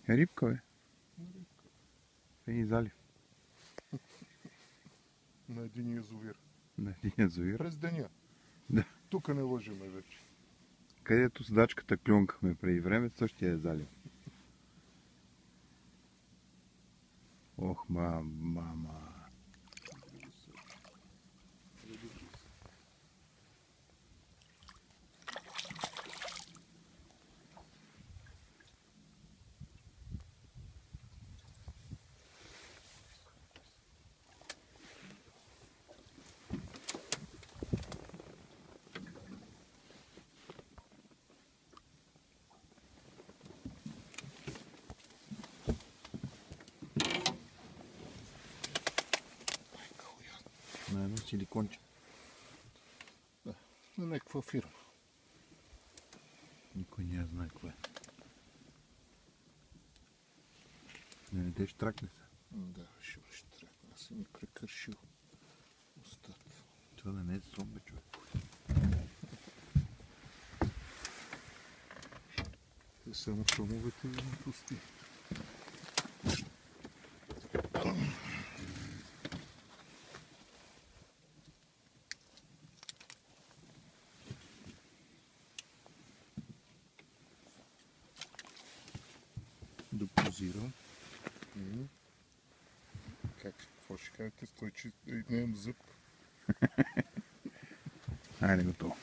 Рибка, бе. И залив. На един язовир. На един язовир. През деня. Да. Тук не лъжиме вече. Където с дачката клюнкахме преди време, същия е залив. Ох, мама. На едно силиконче. Да, на някаква фирма. Никой не знае какво е. Не, те ще тракне се. Да, ще тракне. Аз съм ми прекършил устата. Това да не е сом, бе, човек. Те само шумовете ми не пусти. Допозирам. Какво ще кажете? Стойче, нямам зъб. Айде готово.